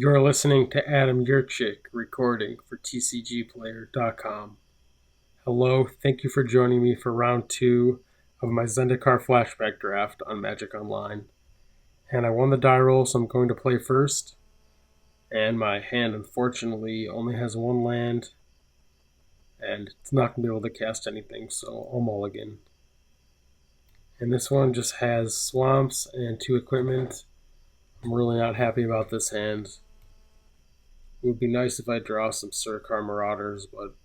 You're listening to Adam Yurchick recording for TCGplayer.com. Hello, thank you for joining me for round 2 of my Zendikar Flashback draft on Magic Online. And I won the die roll, so I'm going to play first. And my hand, unfortunately, only has one land, and it's not going to be able to cast anything, so I'll mulligan. And this one just has swamps and 2 equipment. I'm really not happy about this hand. It would be nice if I draw some Zendikar Marauders, but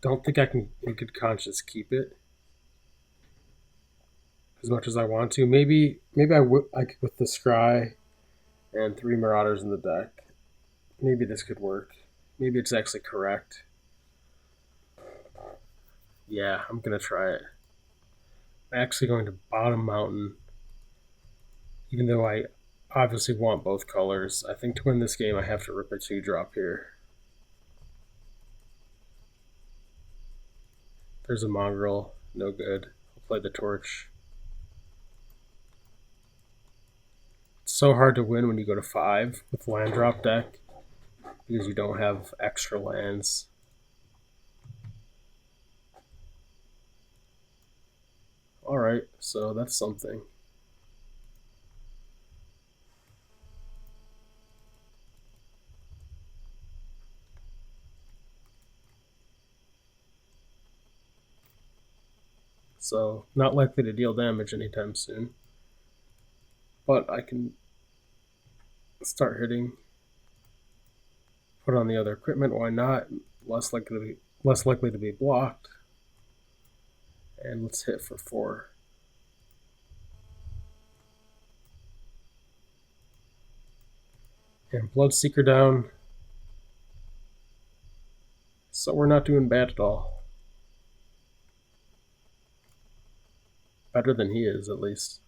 don't think I can in good conscience keep it as much as I want to. Maybe I could with the Scry and 3 Marauders in the deck. Maybe this could work. Maybe it's actually correct. Yeah, I'm going to try it. I'm actually going to bottom mountain, even though I obviously want both colors. I think to win this game I have to rip a 2-drop here. There's a mongrel, no good. I'll play the torch. It's so hard to win when you go to 5 with land drop deck because you don't have extra lands. Alright, so that's something. So, not likely to deal damage anytime soon. But I can start hitting. Put on the other equipment, why not? Less likely to be blocked. And let's hit for 4. And Bloodseeker down. So we're not doing bad at all. Better than he is, at least.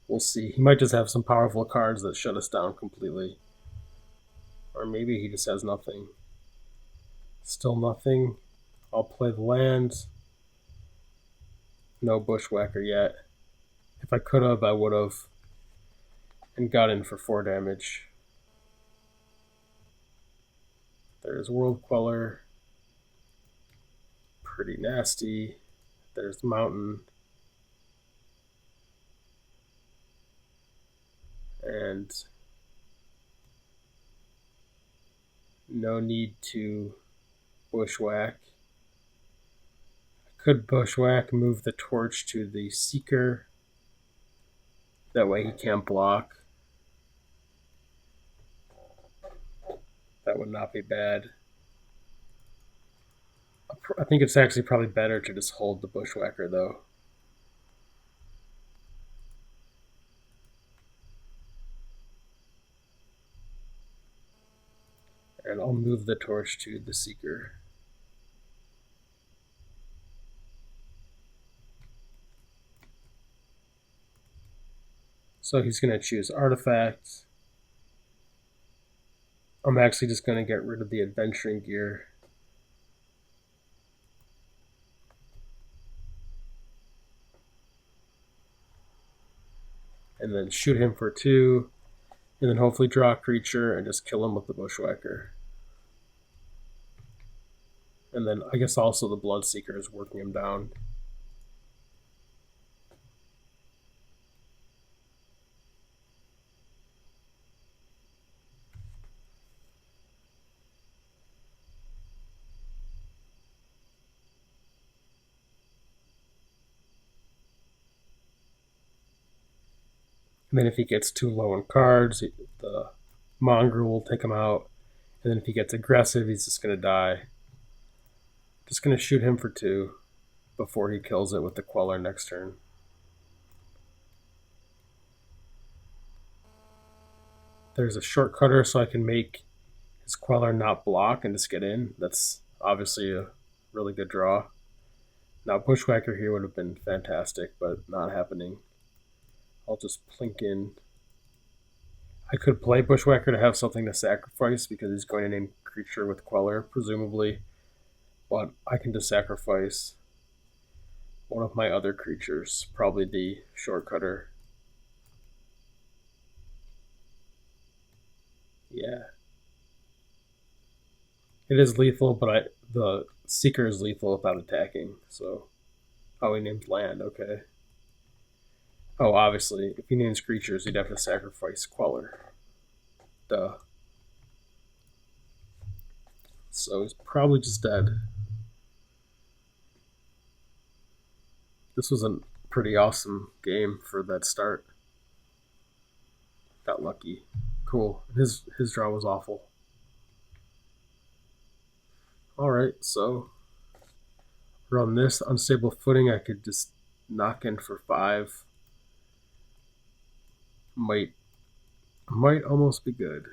We'll see. He might just have some powerful cards that shut us down completely. Or maybe he just has nothing. Still nothing. I'll play the lands. No Bushwhacker yet. If I could have, I would have. And got in for 4 damage. There's World Queller. Pretty nasty. There's Mountain. And no need to bushwhack. I could bushwhack, move the torch to the Seeker. That way he can't block. That would not be bad. I think it's actually probably better to just hold the bushwhacker though. And I'll move the torch to the Seeker. So he's going to choose Artifacts. I'm actually just going to get rid of the Adventuring Gear. And then shoot him for 2. And then hopefully draw a creature and just kill him with the Bushwhacker. And then I guess also the Bloodseeker is working him down. And then if he gets too low in cards, the Mongrel will take him out. And then if he gets aggressive, he's just going to die. Just going to shoot him for 2 before he kills it with the Queller next turn. There's a shortcutter so I can make his Queller not block and just get in. That's obviously a really good draw. Now Bushwhacker here would have been fantastic, but not happening. I'll just plink in. I could play Bushwhacker to have something to sacrifice because he's going to name creature with Queller, presumably. But I can just sacrifice one of my other creatures, probably the shortcutter. It is lethal, but the Seeker is lethal without attacking. So, oh, he named land. Okay. Oh, obviously, if he names creatures, he'd have to sacrifice Queller. Duh. So he's probably just dead. This was a pretty awesome game for that start. Got lucky. Cool. His draw was awful. Alright, so we're on this unstable footing. I could just knock in for 5. Might almost be good.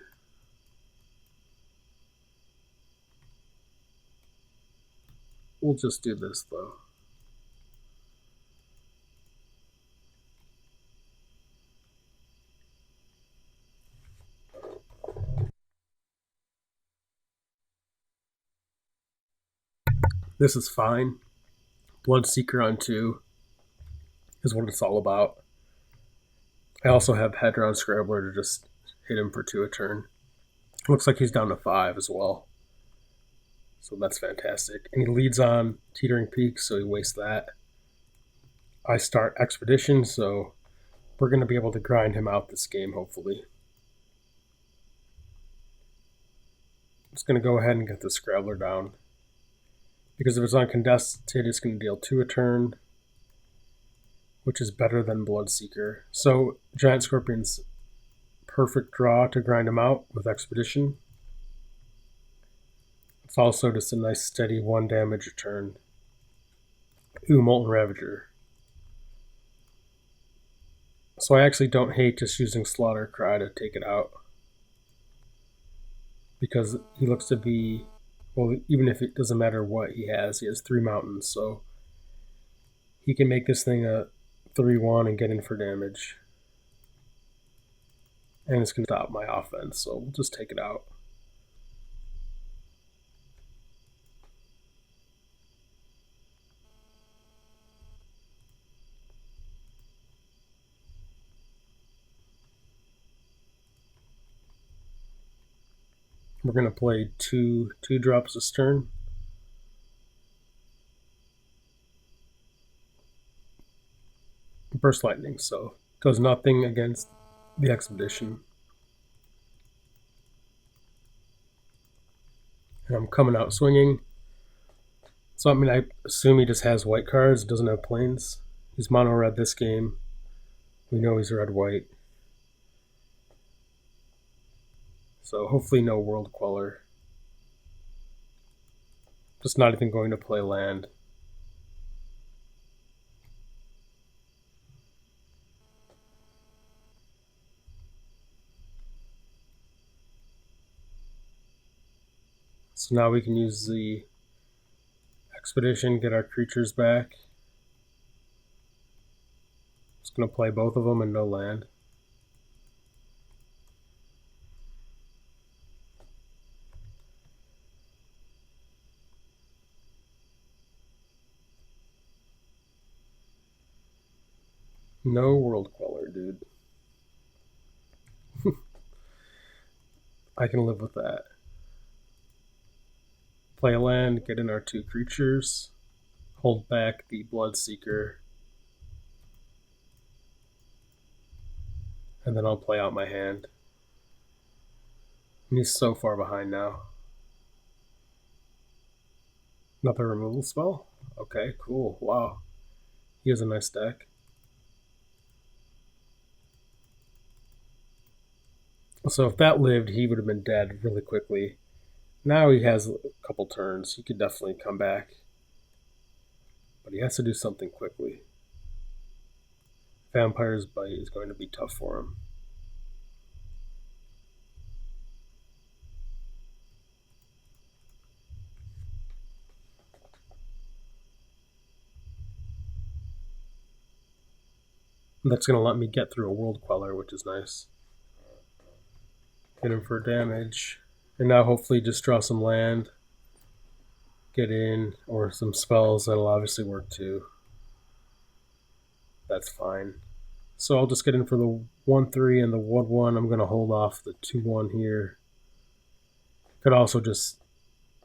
We'll just do this though. This is fine. Bloodseeker on 2 is what it's all about. I also have Hedron Scrabbler to just hit him for 2 a turn. Looks like he's down to 5 as well. So that's fantastic. And he leads on Teetering Peak, so he wastes that. I start Expedition, so we're going to be able to grind him out this game, hopefully. I'm just going to go ahead and get the Scrabbler down. Because if it's uncontested, it's going to deal 2 a turn, which is better than Bloodseeker. So Giant Scorpion's perfect draw to grind him out with Expedition. It's also just a nice steady 1 damage a turn. Ooh, Molten Ravager. So I actually don't hate just using Slaughter Cry to take it out. Because he looks to be, well, even if it doesn't matter what he has 3 mountains, so he can make this thing a 3-1 and get in for damage. And it's going to stop my offense, so we'll just take it out. We're going to play two drops this turn. Burst Lightning, so does nothing against the Expedition. And I'm coming out swinging. So I mean, I assume he just has white cards, doesn't have planes. He's mono red this game. We know he's red white. So hopefully no World Queller. Just not even going to play land. So now we can use the Expedition, get our creatures back. Just going to play both of them and no land. No World Queller, dude. I can live with that. Play a land, get in our 2 creatures, hold back the Bloodseeker, and then I'll play out my hand. And he's so far behind now. Another removal spell? Okay, cool. Wow. He has a nice deck. So if that lived, he would have been dead really quickly. Now he has a couple turns. He could definitely come back. But he has to do something quickly. Vampire's Bite is going to be tough for him. And that's going to let me get through a World Queller, which is nice. Get him for damage. And now hopefully just draw some land. Get in, or some spells that'll obviously work too. That's fine. So I'll just get in for the 1-3 and the 1-1. I'm going to hold off the 2-1 here. Could also just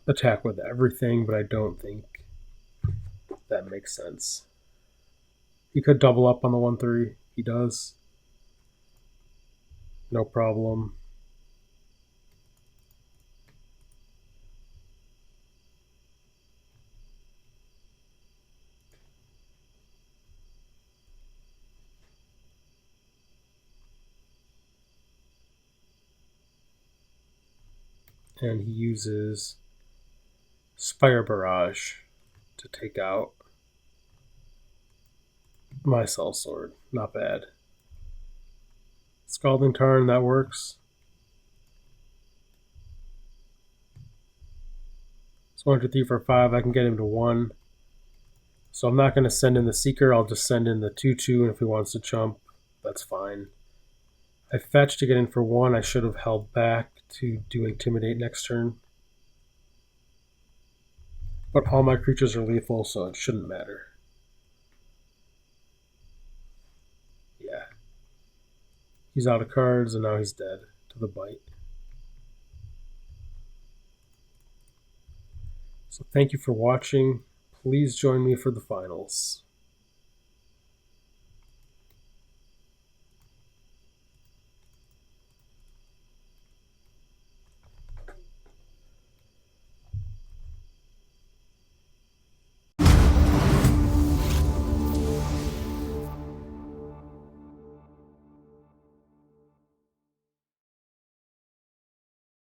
attack with everything, but I don't think that makes sense. He could double up on the 1/3. He does. No problem. And he uses Spire Barrage to take out my Sellsword. Not bad. Scalding Tarn, that works. So 1, 2, 3, 4, 5, I can get him to 1. So I'm not going to send in the Seeker, I'll just send in the 2/2, and if he wants to jump, that's fine. I fetched to get in for 1, I should have held back to do Intimidate next turn. But all my creatures are lethal, so it shouldn't matter. Yeah. He's out of cards, and now he's dead to the bite. So thank you for watching. Please join me for the finals.